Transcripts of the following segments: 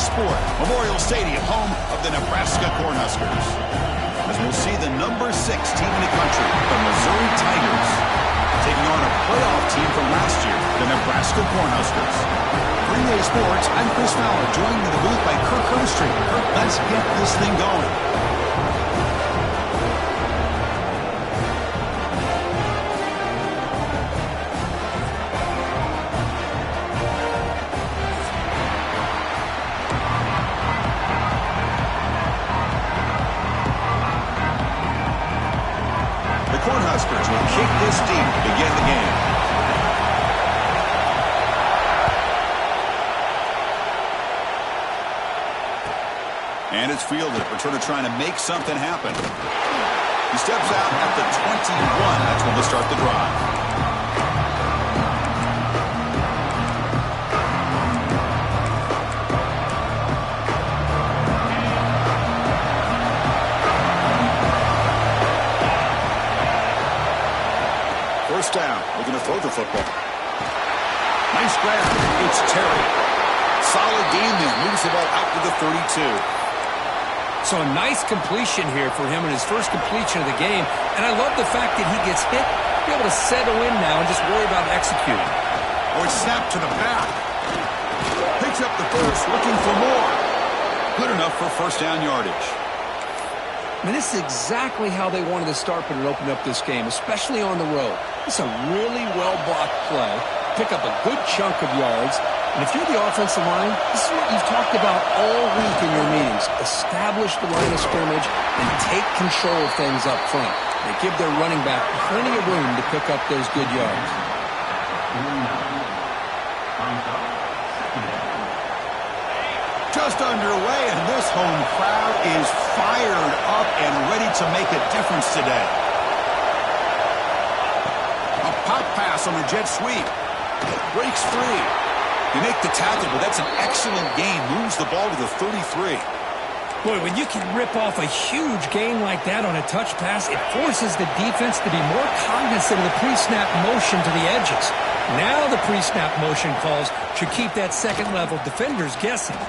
sport, Memorial Stadium, home of the Nebraska Cornhuskers. As we'll see the number 6 team in the country, the Missouri Tigers, taking on a playoff team from last year, the Nebraska Cornhuskers. Green Bay Sports, I'm Chris Fowler, joined in the booth by Kirk Herbstreit. Kirk, let's get this thing going. Cornhuskers will kick this deep to begin the game. And it's fielded. Returner trying to make something happen. He steps out at the 21. That's when they'll start the drive. First down, looking to throw the football. Nice grab. It's Terry. Solid gain there. Moves the ball out to the 32. So a nice completion here for him in his first completion of the game. And I love the fact that he gets hit, be able to settle in now and just worry about executing. Oh, it's snapped to the back. Picks up the first, looking for more. Good enough for first down yardage. I mean, this is exactly how they wanted to start when it opened up this game, especially on the road. It's a really well-blocked play. Pick up a good chunk of yards. And if you're the offensive line, this is what you've talked about all week in your meetings. Establish the line of scrimmage and take control of things up front. They give their running back plenty of room to pick up those good yards. Just underway, and this home crowd is fired up and ready to make a difference today. A pop pass on the jet sweep. Breaks free. They make the tackle, but that's an excellent gain. Moves the ball to the 33. Boy, when you can rip off a huge gain like that on a touch pass, it forces the defense to be more cognizant of the pre-snap motion to the edges. Now the pre-snap motion calls should keep that second-level defenders guessing.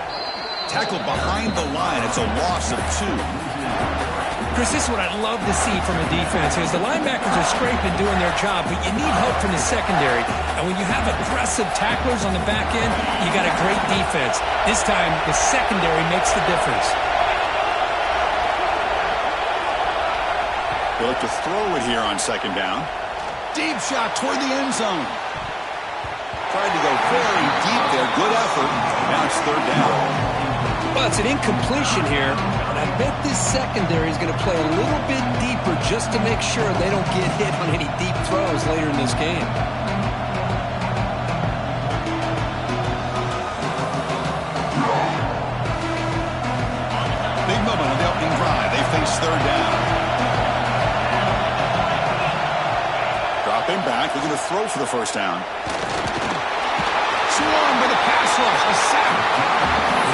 Tackled behind the line. It's a loss of 2. Chris, this is what I'd love to see from a defense is the linebackers are scraping doing their job, but you need help from the secondary. And when you have aggressive tacklers on the back end, you got a great defense. This time, the secondary makes the difference. They look to throw it here on second down. Deep shot toward the end zone. Tried to go very deep there. Good effort. Now it's third down. Well, it's an incompletion here, but I bet this secondary is going to play a little bit deeper just to make sure they don't get hit on any deep throws later in this game. Big moment on the opening drive. They face third down. Dropping back, looking to throw for the first down. Swarmed by the pass rush, a sack.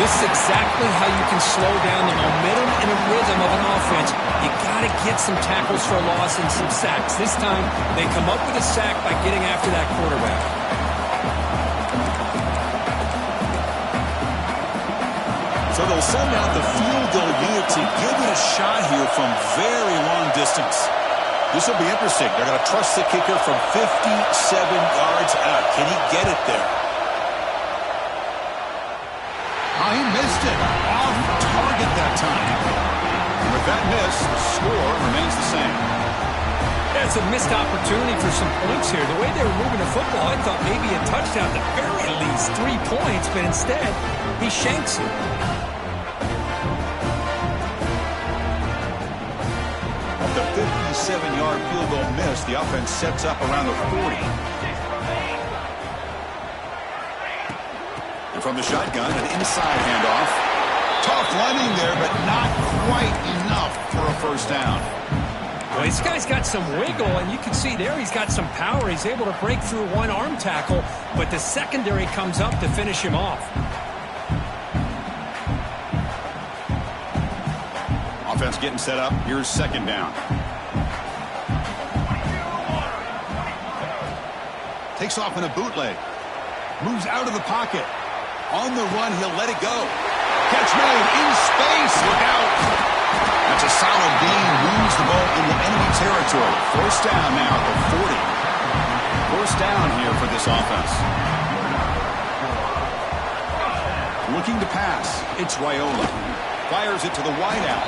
This is exactly how you can slow down the momentum and a rhythm of an offense. You got to get some tackles for a loss and some sacks. This time, they come up with a sack by getting after that quarterback. So they'll send out the field goal unit to give it a shot here from very long distance. This will be interesting. They're going to trust the kicker from 57 yards out. Can he get it there? Oh, he missed it. Off target that time. And with that miss, the score remains the same. Yeah, it's a missed opportunity for some points here. The way they were moving the football, I thought maybe a touchdown, at the very least 3 points, but instead, he shanks it. At the 57-yard field goal miss, the offense sets up around the 40. From the shotgun, an inside handoff. Tough running there, but not quite enough for a first down. Well, this guy's got some wiggle, and you can see there he's got some power. He's able to break through one arm tackle, but the secondary comes up to finish him off. Offense getting set up. Here's second down. Takes off in a bootleg. Moves out of the pocket. On the run, he'll let it go. Catch made in space. Look out. That's a solid gain. Moves the ball into enemy territory. First down now at the 40. First down here for this offense. Looking to pass. It's Raiola. Fires it to the wideout.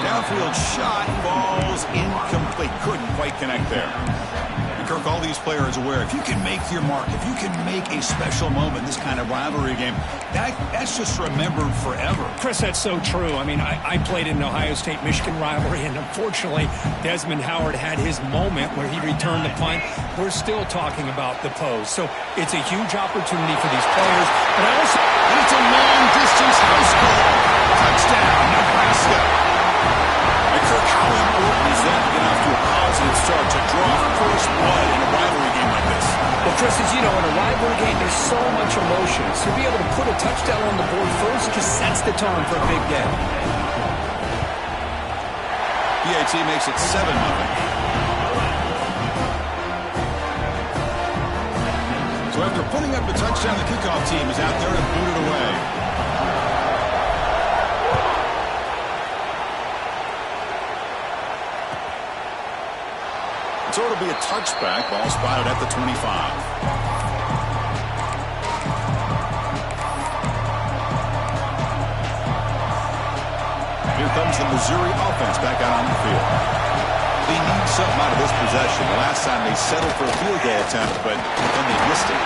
Downfield shot falls incomplete. Couldn't quite connect there. And Kirk, all these players aware, if you can make your mark, if you can make a special moment in this kind of rivalry game, that's just remembered forever. Chris, that's so true. I mean, I played in an Ohio State-Michigan rivalry, and unfortunately, Desmond Howard had his moment where he returned the punt. We're still talking about the pose. So it's a huge opportunity for these players. But I also... And it's a long-distance house call. Touchdown, Nebraska. And Kirk, how important is that to get off to a positive start to draw first blood in a rivalry game like this? Well, Chris, as you know, in a rivalry game, there's so much emotion. So to be able to put a touchdown on the board first just sets the tone for a big day. PAT makes it 7-0. So after putting up a touchdown, the kickoff team is out there to boot it away. So it'll be a touchback. Ball spotted at the 25. Here comes the Missouri offense back out on the field. They need something out of this possession. The last time they settled for a field goal attempt, but then they missed it.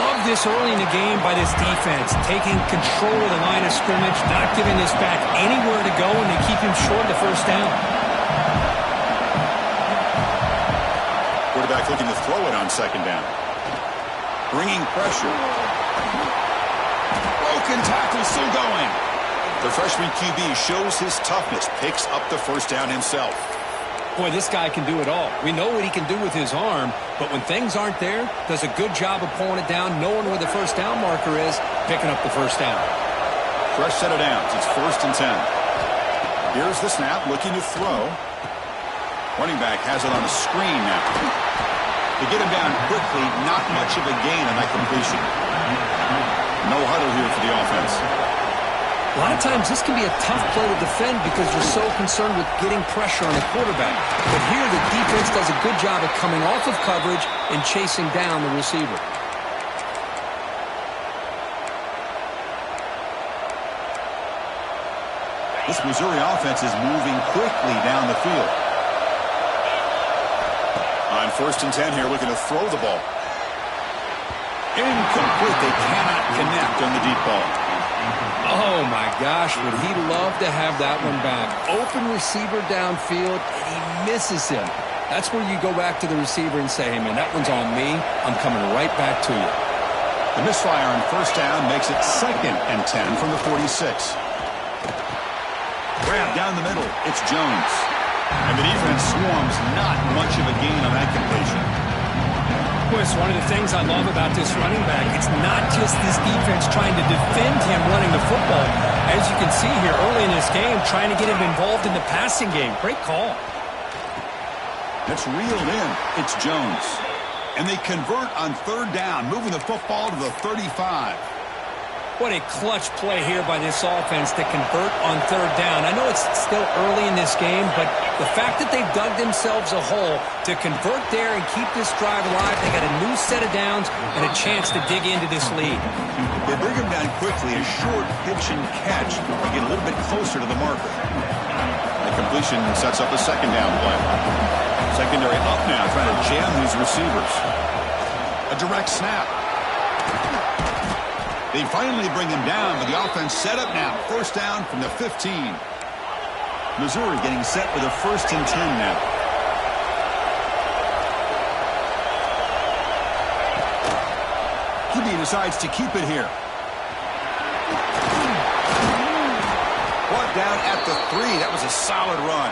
Love this early in the game by this defense, taking control of the line of scrimmage, not giving this back anywhere to go, and they keep him short of the first down. Quarterback looking to throw it on second down. Bringing pressure. Broken tackle still going. The freshman QB shows his toughness, picks up the first down himself. Boy, this guy can do it all. We know what he can do with his arm, but when things aren't there, does a good job of pulling it down, knowing where the first down marker is, picking up the first down. Fresh set of downs. It's 1st and 10. Here's the snap, looking to throw. Running back has it on the screen now. To get him down quickly, not much of a gain on that completion. No huddle here for the offense. A lot of times this can be a tough play to defend because you're so concerned with getting pressure on the quarterback. But here the defense does a good job of coming off of coverage and chasing down the receiver. This Missouri offense is moving quickly down the field. On 1st and 10 here, looking to throw the ball. Incomplete. They cannot connect on the deep ball. Oh, my gosh, would he love to have that one back. Open receiver downfield, and he misses him. That's where you go back to the receiver and say, hey, man, that one's on me. I'm coming right back to you. The misfire on first down makes it 2nd and 10 from the 46. Grab down the middle. It's Jones. And the defense swarms. Not much of a gain on that completion. It's one of the things I love about this running back. It's not just this defense trying to defend him running the football. As you can see here early in this game, trying to get him involved in the passing game. Great call. That's reeled in. It's Jones. And they convert on 3rd down, moving the football to the 35. What a clutch play here by this offense to convert on 3rd down. I know it's still early in this game, but the fact that they've dug themselves a hole to convert there and keep this drive alive, they got a new set of downs and a chance to dig into this lead. They bring him down quickly, a short pitch and catch to get a little bit closer to the marker. The completion sets up a 2nd down play. Secondary up now, trying to jam these receivers. A direct snap. They finally bring him down, but the offense set up now. 1st down from the 15. Missouri getting set with a 1st and 10 now. QB decides to keep it here. Brought down at the 3. That was a solid run.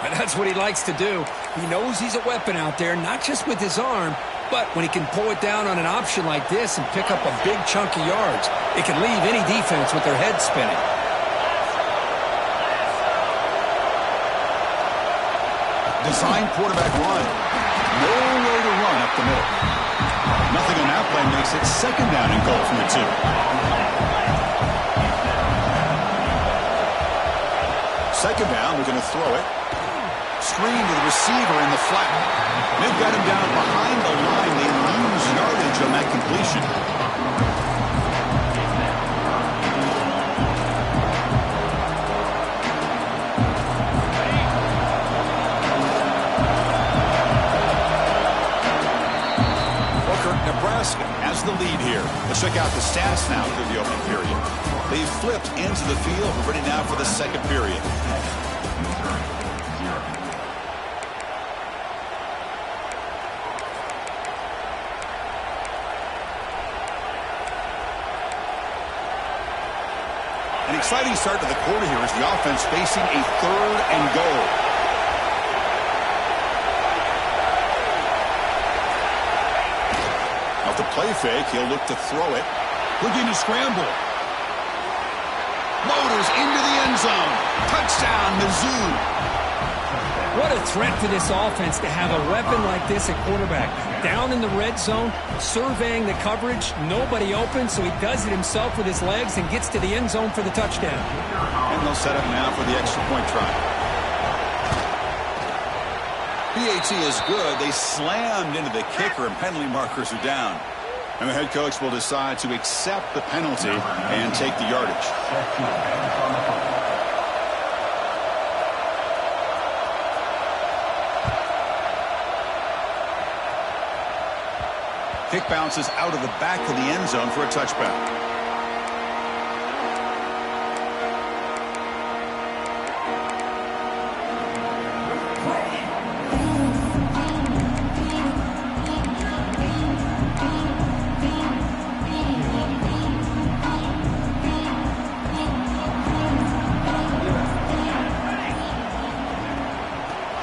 And that's what he likes to do. He knows he's a weapon out there, not just with his arm, but when he can pull it down on an option like this and pick up a big chunk of yards, it can leave any defense with their head spinning. Design quarterback run. No way to run up the middle. Nothing on that play makes it 2nd down and goal from the 2. Second down, looking to throw it. Screen to the receiver in the flat. They've got him down behind the line. They lose yardage on that completion. Nebraska has the lead here. Let's check out the stats now through the opening period. They flipped into the field. We're ready now for the second period. An exciting start to the quarter here as the offense facing a 3rd and goal. Off the play fake, he'll look to throw it. Looking to scramble. Motors into the end zone. Touchdown, Mizzou. What a threat for this offense to have a weapon like this at quarterback. Down in the red zone, surveying the coverage, nobody open, so he does it himself with his legs and gets to the end zone for the touchdown. And they'll set up now for the extra point try. PAT is good. They slammed into the kicker, and penalty markers are down. And the head coach will decide to accept the penalty and take the yardage. Kick bounces out of the back of the end zone for a touchback.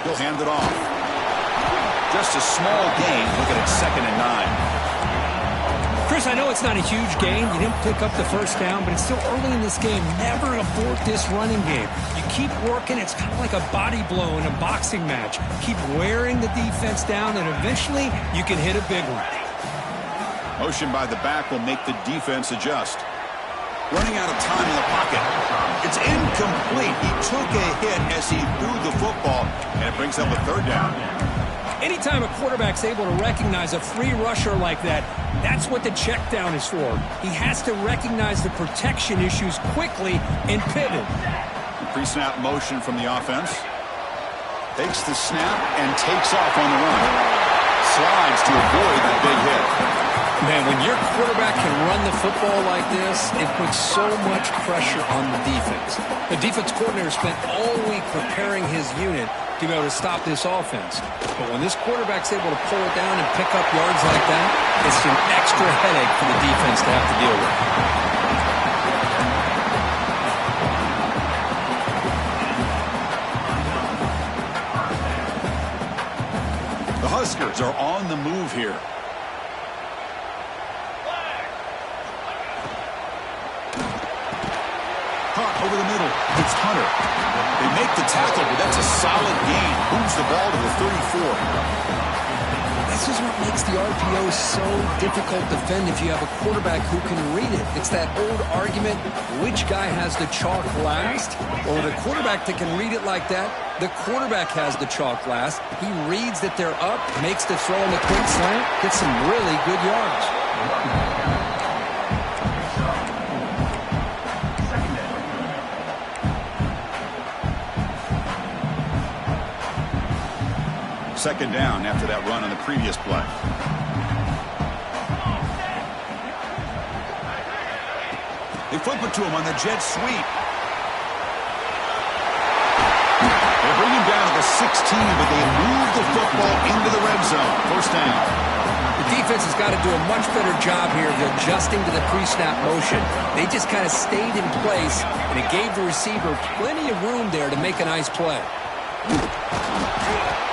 He'll hand it off. Just a small gain. Look at it, 2nd and 9. Chris, I know it's not a huge gain. You didn't pick up the first down, but it's still early in this game. Never abort this running game. You keep working. It's kind of like a body blow in a boxing match. Keep wearing the defense down, and eventually you can hit a big one. Motion by the back will make the defense adjust. Running out of time in the pocket. It's incomplete. He took a hit as he threw the football, and it brings up a 3rd down. Anytime a quarterback's able to recognize a free rusher like that, that's what the check down is for. He has to recognize the protection issues quickly and pivot. Pre-snap motion from the offense. Takes the snap and takes off on the run. Slides to avoid that big hit. Man, when your quarterback can run the football like this, it puts so much pressure on the defense. The defense coordinator spent all week preparing his unit to be able to stop this offense. But when this quarterback's able to pull it down and pick up yards like that, it's an extra headache for the defense to have to deal with. The Huskers are on the move here. Over the middle, it's Hunter. They make the tackle, but that's a solid gain. Moves the ball to the 34. This is what makes the RPO so difficult to defend if you have a quarterback who can read it. It's that old argument, which guy has the chalk last? Well, with a quarterback that can read it like that, the quarterback has the chalk last. He reads that they're up, makes the throw on the quick slant, gets some really good yards. Second down after that run on the previous play. They flip it to him on the jet sweep. They bring him down to the 16, but they move the football into the red zone. 1st down. The defense has got to do a much better job here of adjusting to the pre-snap motion. They just kind of stayed in place, and it gave the receiver plenty of room there to make a nice play.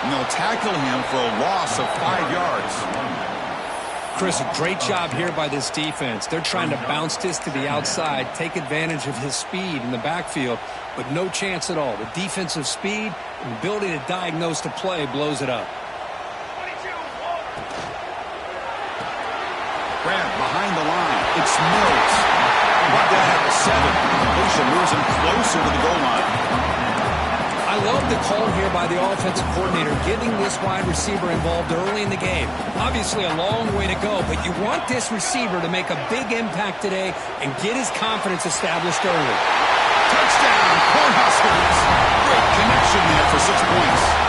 And they'll tackle him for a loss of 5 yards. Chris, a great job here by this defense. They're trying to bounce this to the outside, take advantage of his speed in the backfield, but no chance at all. The defensive speed and ability to diagnose the play blows it up. Grab behind the line. It's Mills. Brought down at the 7. Completion moves him closer to the goal line. I love the call here by the offensive coordinator, getting this wide receiver involved early in the game. Obviously a long way to go, but you want this receiver to make a big impact today and get his confidence established early. Touchdown, Cornhuskers. Great connection there for 6 points.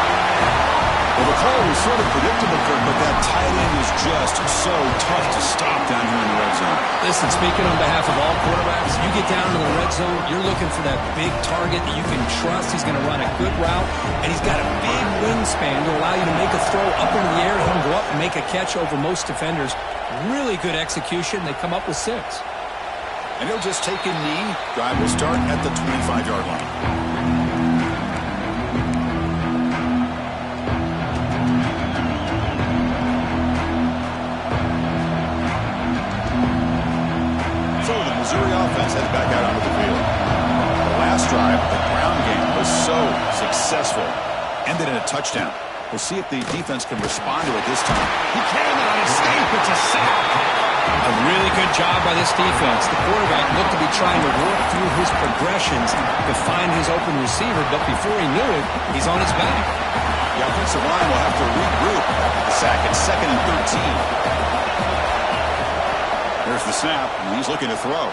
Well, the call was sort of predictable, Kirk, but that tight end is just so tough to stop down here in the red zone. Listen, speaking on behalf of all quarterbacks, you get down to the red zone, you're looking for that big target that you can trust. He's going to run a good route, and he's got a big wingspan to allow you to make a throw up into the air, him go up and make a catch over most defenders. Really good execution. They come up with 6. And he'll just take a knee. Drive will start at the 25-yard line. Missouri offense heads back out onto the field. The last drive, the ground game was so successful. Ended in a touchdown. We'll see if the defense can respond to it this time. He can on escape. It's a sack. A really good job by this defense. The quarterback looked to be trying to work through his progressions to find his open receiver, but before he knew it, he's on his back. The offensive line will have to regroup. The sack at 2nd and 13. There's the snap, and he's looking to throw.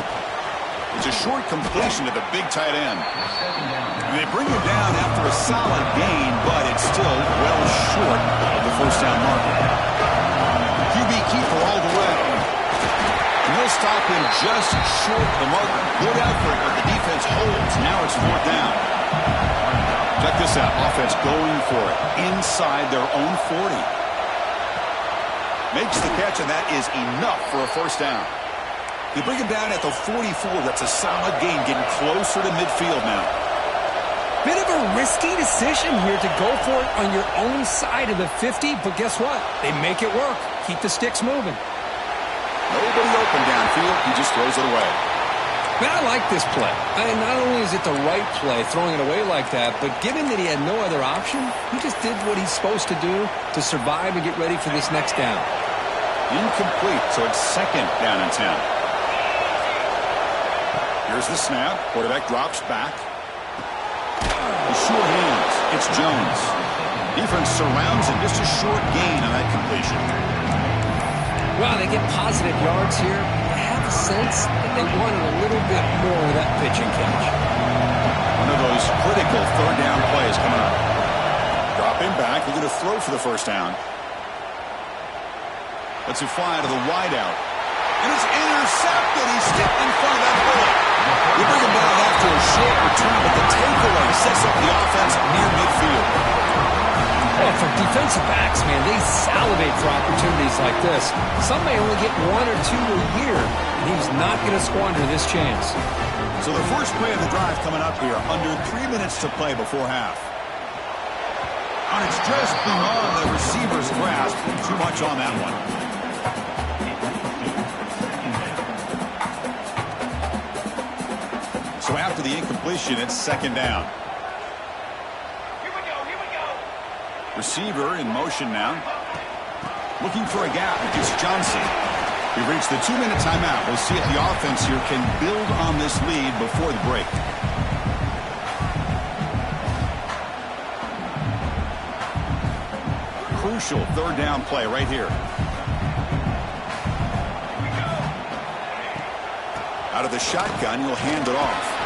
It's a short completion to the big tight end. And they bring him down after a solid gain, but it's still well short of the first down marker. QB keeper all the way. And he'll stop him just short of the marker. Good effort, but the defense holds. Now it's 4th down. Check this out. Offense going for it inside their own 40. Makes the catch, and that is enough for a first down. They bring him down at the 44. That's a solid gain, getting closer to midfield now. Bit of a risky decision here to go for it on your own side of the 50, but guess what? They make it work. Keep the sticks moving. Nobody open downfield. He just throws it away. Man, I like this play. And not only is it the right play, throwing it away like that, but given that he had no other option, he just did what he's supposed to do to survive and get ready for this next down. Incomplete, so it's 2nd down and 10. Here's the snap. Quarterback drops back. The short hands. It's Jones. Defense surrounds him. Just a short gain on that completion. Well, they get positive yards here. I have a sense that they wanted a little bit more of that pitch and catch. One of those critical 3rd down plays coming up. Dropping back. They're going to throw for the first down. Lets it fly to the wideout. And it's intercepted. He's stepped in front of that bullet. They bring him down after a short return, but the takeaway sets up the offense near midfield. Well, for defensive backs, man, they salivate for opportunities like this. Some may only get 1 or 2 a year, and he's not going to squander this chance. So the first play of the drive coming up here, under 3 minutes to play before half. And it's just beyond the receiver's grasp. Too much on that one. So after the incompletion, it's 2nd down. Here we go. Receiver in motion now. Looking for a gap. It's Johnson. We've reached the 2-minute timeout. We'll see if the offense here can build on this lead before the break. Crucial 3rd down play right here. Out of the shotgun, he'll hand it off.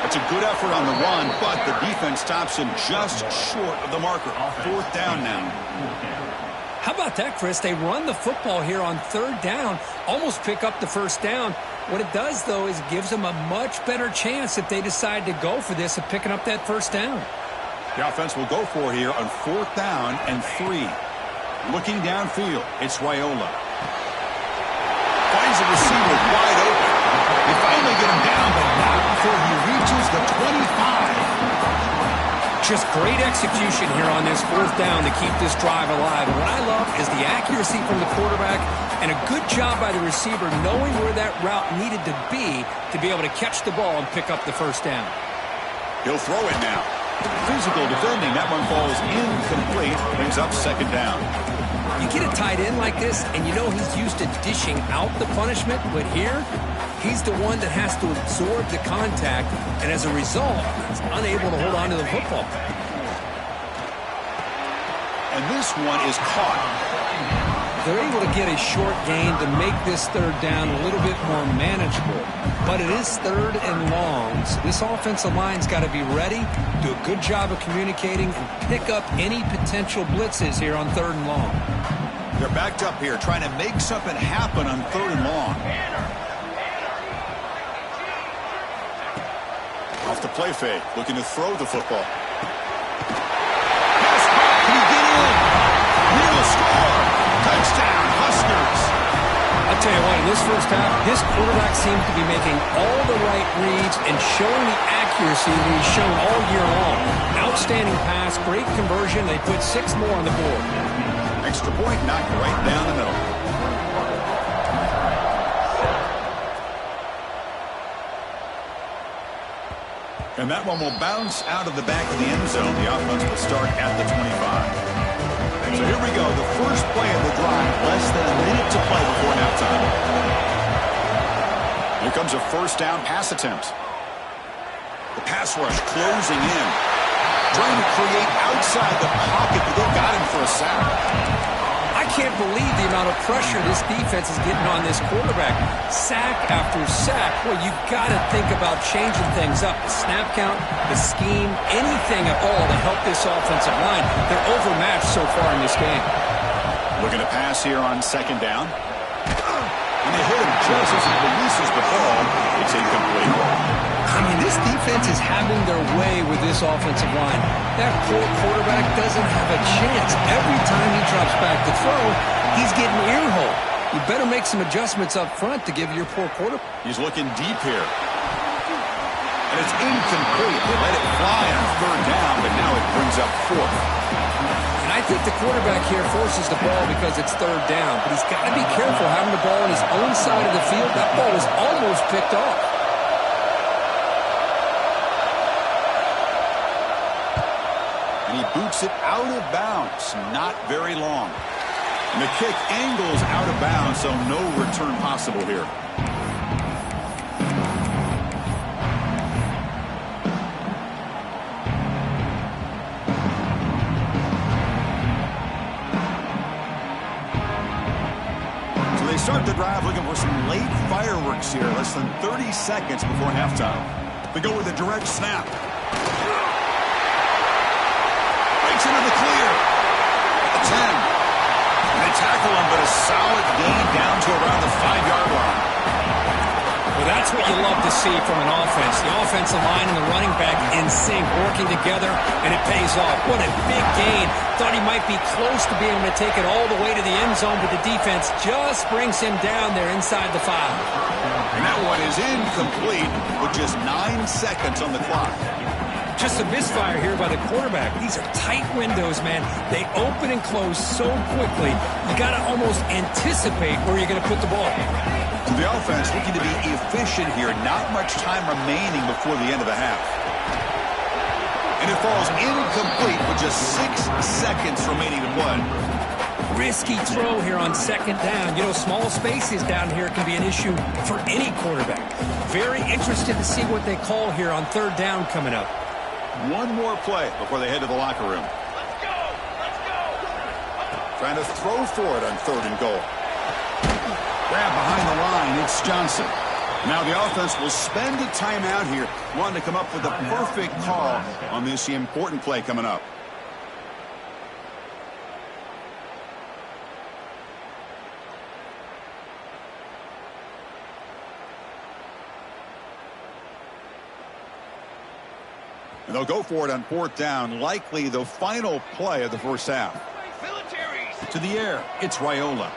That's a good effort on the run, but the defense stops him just short of the marker. 4th down now. How about that, Chris? They run the football here on 3rd down, almost pick up the first down. What it does, though, is it gives them a much better chance if they decide to go for this of picking up that first down. The offense will go for it here on 4th down and 3. Looking downfield, it's Raiola. Finds a receiver wide open. They finally get him down, but not before he reaches the 25. Just great execution here on this 4th down to keep this drive alive. And what I love is the accuracy from the quarterback and a good job by the receiver knowing where that route needed to be able to catch the ball and pick up the first down. He'll throw it now. Physical defending. That one falls incomplete. Brings up 2nd down. You get a tight end like this, and you know he's used to dishing out the punishment, but here, he's the one that has to absorb the contact, and as a result, he's unable to hold on to the football. and this one is caught. They're able to get a short gain to make this third down a little bit more manageable. But it is third and long, so this offensive line's got to be ready, do a good job of communicating, and pick up any potential blitzes here on third and long. They're backed up here, trying to make something happen on third and long. Off the play fake, looking to throw the football. Pass caught, can he get in? He'll score! Touchdown, Huskers! I'll tell you what, in this first half, this quarterback seems to be making all the right reads and showing the accuracy that he's shown all year long. Outstanding pass, great conversion. They put 6 more on the board. Extra point knocked right down the middle. And that one will bounce out of the back of the end zone. The offense will start at the 25. So here we go, the first play of the drive, less than a minute to play before halftime. Here comes a first down pass attempt. The pass rush closing in. Trying to create outside the pocket, but they got him for a sack. I can't believe the amount of pressure this defense is getting on this quarterback. Sack after sack. Well, you've got to think about changing things up. The snap count, the scheme, anything at all to help this offensive line. They're overmatched so far in this game. Looking to pass here on second down. And they hit him just as he releases the ball. It's incomplete. I mean, this defense is having their way with this offensive line. That poor quarterback doesn't have a chance. Every time he drops back to throw, he's getting earholed. You better make some adjustments up front to give your poor quarterback. He's looking deep here. And it's incomplete. They let it fly on third down, but now it brings up fourth. And I think the quarterback here forces the ball because it's third down. But he's got to be careful having the ball on his own side of the field. That ball was almost picked off. And he boots it out of bounds. Not very long. And the kick angles out of bounds, so no return possible here. So they start the drive looking for some late fireworks here. Less than 30 seconds before halftime. They go with a direct snap. Breaks into the clear. At the 10. And they tackle him, but a solid gain down to around the 5-yard line. Well, that's what you love to see from an offense. The offensive line and the running back in sync, working together, and it pays off. What a big gain. Thought he might be close to being able to take it all the way to the end zone, but the defense just brings him down there inside the 5. And that one is incomplete with just 9 seconds on the clock. Just a misfire here by the quarterback. These are tight windows, man. They open and close so quickly. You got to almost anticipate where you're going to put the ball. So the offense looking to be efficient here. Not much time remaining before the end of the half. And it falls incomplete with just 6 seconds remaining to play. Risky throw here on second down. You know, small spaces down here can be an issue for any quarterback. Very interested to see what they call here on third down coming up. One more play before they head to the locker room. Let's go! Let's go! Trying to throw for it on third and goal. Grab behind the line, it's Johnson. Now the offense will spend a timeout here, wanting to come up with the perfect call on this important play coming up. And they'll go for it on fourth down, likely the final play of the first half. Militaries! To the air, it's Raiola.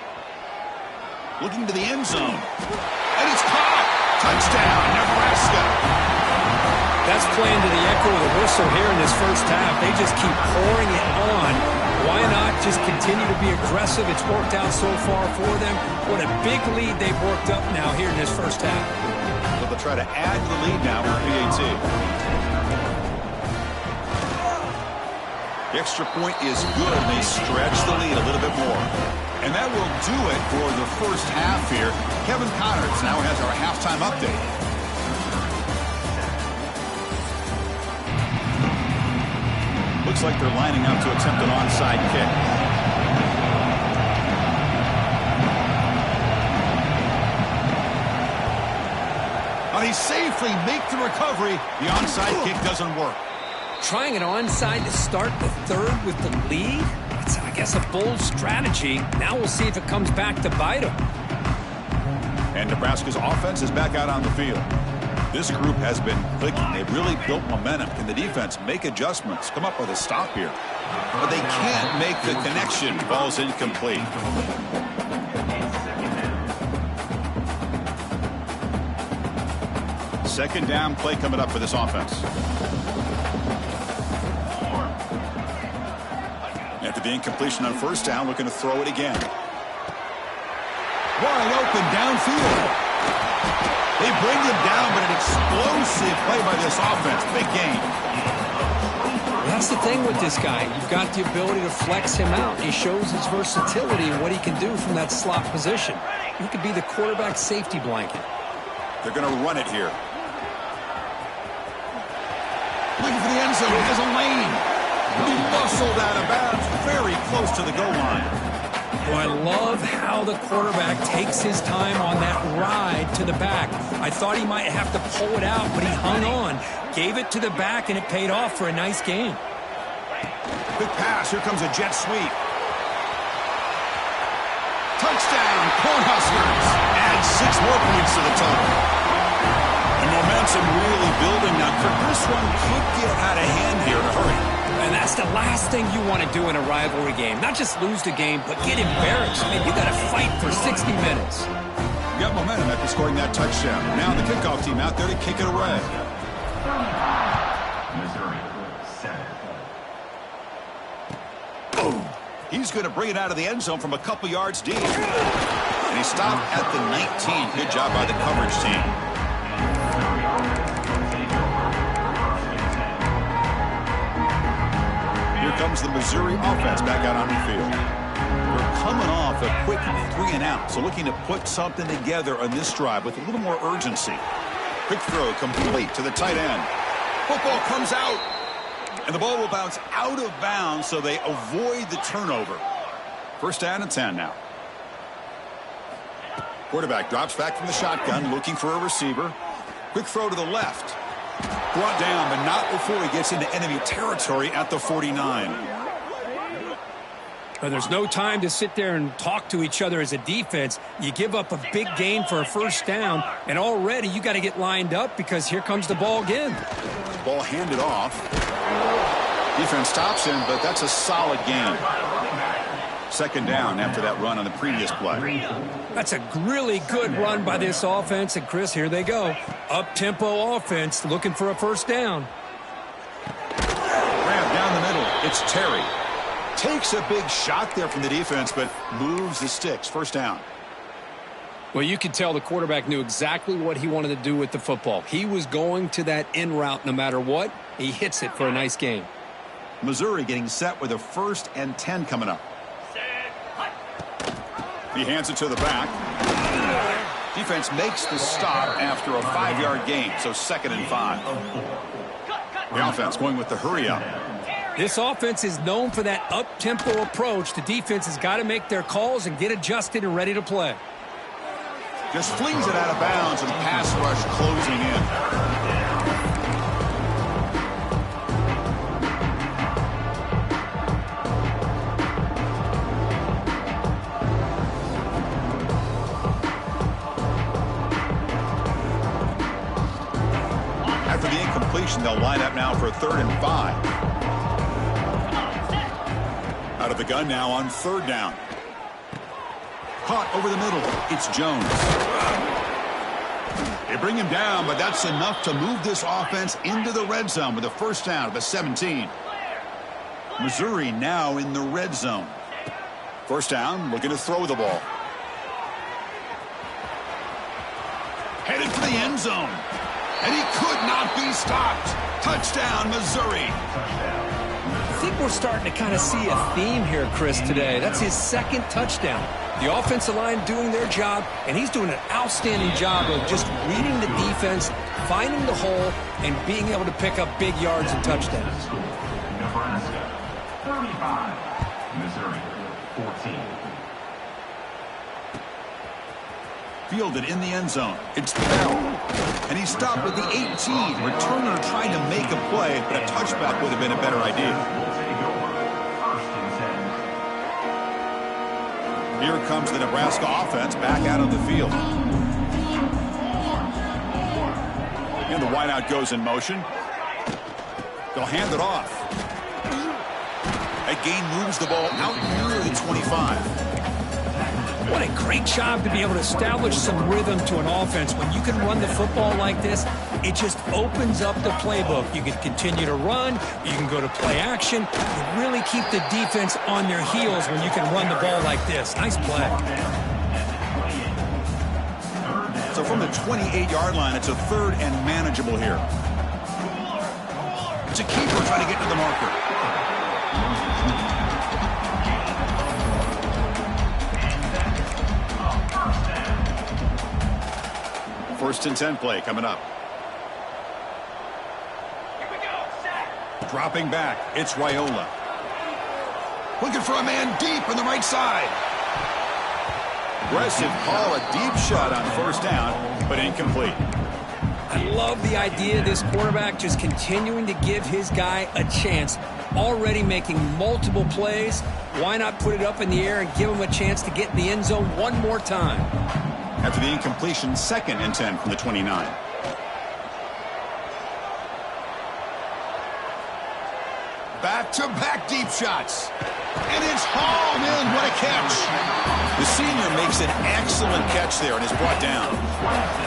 Looking to the end zone. And it's caught! Touchdown, Nebraska! That's playing to the echo of the whistle here in this first half. They just keep pouring it on. Why not just continue to be aggressive? It's worked out so far for them. What a big lead they've worked up now here in this first half. So they'll try to add to the lead now with PAT. The extra point is good, and they stretch the lead a little bit more. And that will do it for the first half here. Kevin Connors now has our halftime update. Looks like they're lining up to attempt an onside kick. He safely makes the recovery. The onside kick doesn't work. Trying an onside to start the third with the lead? It's, I guess, a bold strategy. Now we'll see if it comes back to bite them. And Nebraska's offense is back out on the field. This group has been clicking. They've really built momentum. Can the defense make adjustments, come up with a stop here? But they can't make the connection. Ball's incomplete. Second down play coming up for this offense. After the incompletion on first down, looking to throw it again. Wide open downfield. They bring him down, but an explosive play by this offense. Big game. That's the thing with this guy. You've got the ability to flex him out. He shows his versatility and what he can do from that slot position. He could be the quarterback safety blanket. They're going to run it here. Looking for the end zone. He has a lane. He muscled out of bounds very close to the goal line. Oh, I love how the quarterback takes his time on that ride to the back. I thought he might have to pull it out, but he hung on. Gave it to the back, and it paid off for a nice game. Quick pass. Here comes a jet sweep. Touchdown, Cornhuskers. Add 6 more points to the total. The momentum really building now. This one could get out of hand here in a hurry. And that's the last thing you want to do in a rivalry game. Not just lose the game, but get embarrassed. I mean, you got to fight for 60 minutes. You got momentum after scoring that touchdown. Now the kickoff team out there to kick it away. Boom. He's going to bring it out of the end zone from a couple yards deep. And he stopped at the 19. Good job by the coverage team. Here comes the Missouri offense back out on the field. They're coming off a quick 3-and-out, so looking to put something together on this drive with a little more urgency. Quick throw complete to the tight end. Football comes out, and the ball will bounce out of bounds, so they avoid the turnover. First down and 10 now. Quarterback drops back from the shotgun, looking for a receiver. Quick throw to the left. Brought down, but not before he gets into enemy territory at the 49. Well, there's no time to sit there and talk to each other as a defense. You give up a big gain for a first down, and already you got to get lined up because here comes the ball again. Ball handed off. Defense stops him, but that's a solid gain. Second down after that run on the previous play. That's a really good run by this offense. And, Chris, here they go. Up-tempo offense looking for a first down. Grab down the middle. It's Terry. Takes a big shot there from the defense, but moves the sticks. First down. Well, you could tell the quarterback knew exactly what he wanted to do with the football. He was going to that in route no matter what. He hits it for a nice gain. Missouri getting set with a 1st and 10 coming up. He hands it to the back. Defense makes the stop after a 5-yard gain, so 2nd and 5. The offense going with the hurry up. This offense is known for that up-tempo approach. The defense has got to make their calls and get adjusted and ready to play. Just flings it out of bounds, and pass rush closing in. After the incompletion, they'll line up now for a 3rd and 5. Out of the gun now on 3rd down. Caught over the middle. It's Jones. They bring him down, but that's enough to move this offense into the red zone with a first down at the 17. Missouri now in the red zone. First down, looking to throw the ball. Headed for the end zone. And he could not be stopped. Touchdown, Missouri. I think we're starting to kind of see a theme here, Chris, today. That's his 2nd touchdown. The offensive line doing their job, and he's doing an outstanding job of just reading the defense, finding the hole, and being able to pick up big yards and touchdowns. Nebraska 35, Missouri 14. Fielded in the end zone. It's Bell. And he stopped with the 18. Returner trying to make a play, but a touchback would have been a better idea. Here comes the Nebraska offense back out of the field. And the wideout goes in motion. They'll hand it off. That gain moves the ball out near the 25. What a great job to be able to establish some rhythm to an offense. When you can run the football like this, it just opens up the playbook. You can continue to run. You can go to play action. You really keep the defense on their heels when you can run the ball like this. Nice play. So from the 28-yard line, it's a third and manageable here. It's a keeper trying to get to the marker. First and 10 play coming up. Here we go. Set. Dropping back, it's Raiola. Looking for a man deep on the right side. Aggressive call, a deep shot on first down, but incomplete. I love the idea of this quarterback just continuing to give his guy a chance. Already making multiple plays. Why not put it up in the air and give him a chance to get in the end zone one more time? After the incompletion, second and 10 from the 29. Back-to-back deep shots. And it's hauled in. What a catch. The senior makes an excellent catch there and is brought down.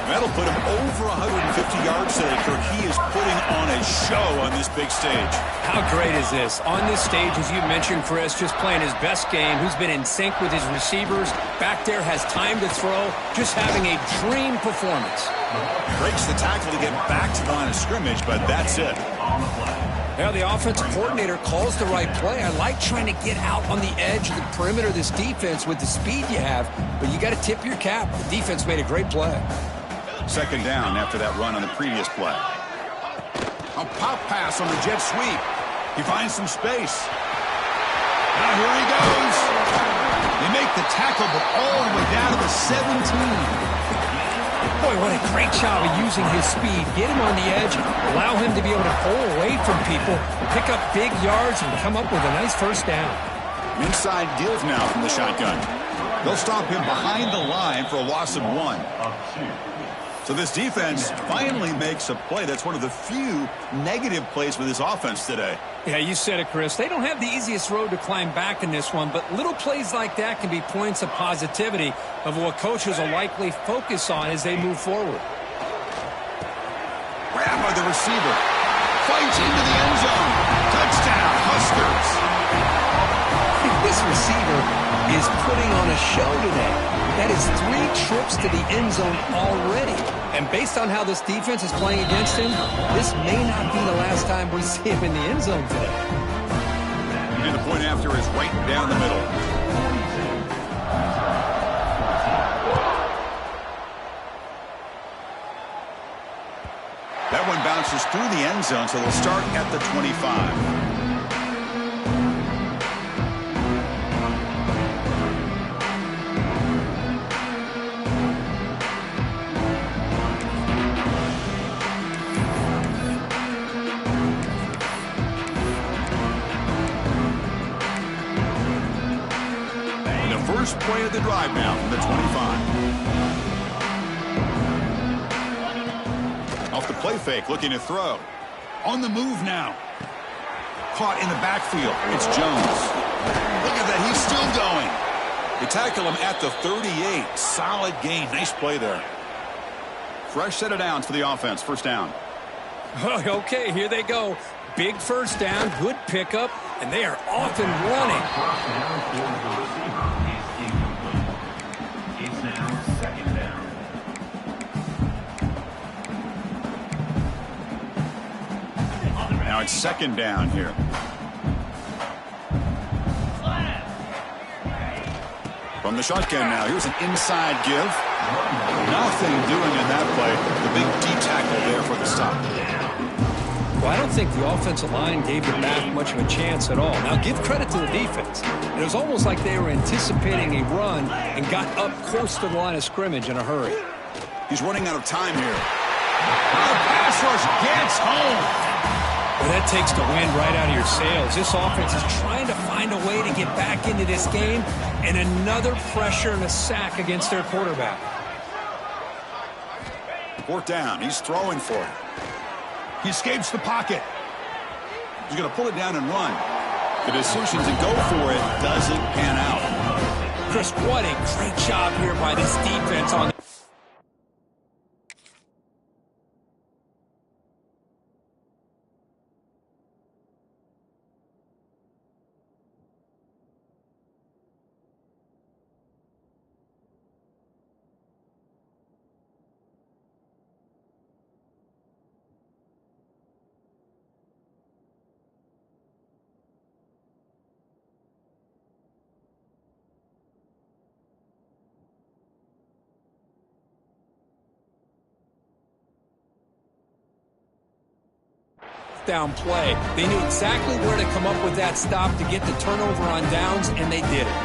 That'll put him over 150 yards today, Kirk. He is putting on a show on this big stage. How great is this? On this stage, as you mentioned, Chris, just playing his best game. Who's been in sync with his receivers. Back there, has time to throw. Just having a dream performance. Breaks the tackle to get back to the line of scrimmage, but that's it. Yeah, the offensive coordinator calls the right play. I like trying to get out on the edge of the perimeter of this defense with the speed you have, but you got to tip your cap. The defense made a great play. Second down after that run on the previous play. A pop pass on the jet sweep. He finds some space. Now here he goes. They make the tackle, but all the way down to the 17. Boy, what a great job of using his speed. Get him on the edge, allow him to be able to pull away from people, pick up big yards, and come up with a nice first down. Inside deals now from the shotgun. They'll stop him behind the line for a loss of 1. So this defense finally makes a play. That's one of the few negative plays for this offense today. Yeah, you said it, Chris. They don't have the easiest road to climb back in this one, but little plays like that can be points of positivity of what coaches will likely focus on as they move forward. Grab by the receiver. Fights into the end zone. Touchdown, Huskers. This receiver is putting on a show today. That is 3 trips to the end zone already. And based on how this defense is playing against him, this may not be the last time we see him in the end zone today. And the point after is right down the middle. That one bounces through the end zone, so they'll start at the 25. First play of the drive now from the 25. Off the play fake, looking to throw. On the move now. Caught in the backfield. It's Jones. Look at that, he's still going. They tackle him at the 38. Solid gain. Nice play there. Fresh set of downs for the offense. First down. Okay, here they go. Big first down, good pickup, and they are off and running. Now it's second down here. From the shotgun now. Here's an inside give. Nothing doing in that play. The big D tackle there for the stop. Well, I don't think the offensive line gave the back much of a chance at all. Now, give credit to the defense. It was almost like they were anticipating a run and got up close to the line of scrimmage in a hurry. He's running out of time here. The pass rush gets home. Well, that takes the wind right out of your sails. This offense is trying to find a way to get back into this game, and another pressure and a sack against their quarterback. Fourth down. He's throwing for it. He escapes the pocket. He's going to pull it down and run. The decision to go for it doesn't pan out. Chris, what a great job here by this defense on down play. They knew exactly where to come up with that stop to get the turnover on downs, and they did it.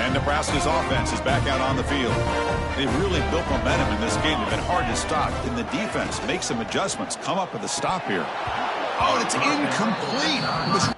And Nebraska's offense is back out on the field. They've really built momentum in this game. They've been hard to stop. And the defense makes some adjustments. Come up with a stop here. Oh, it's incomplete. It was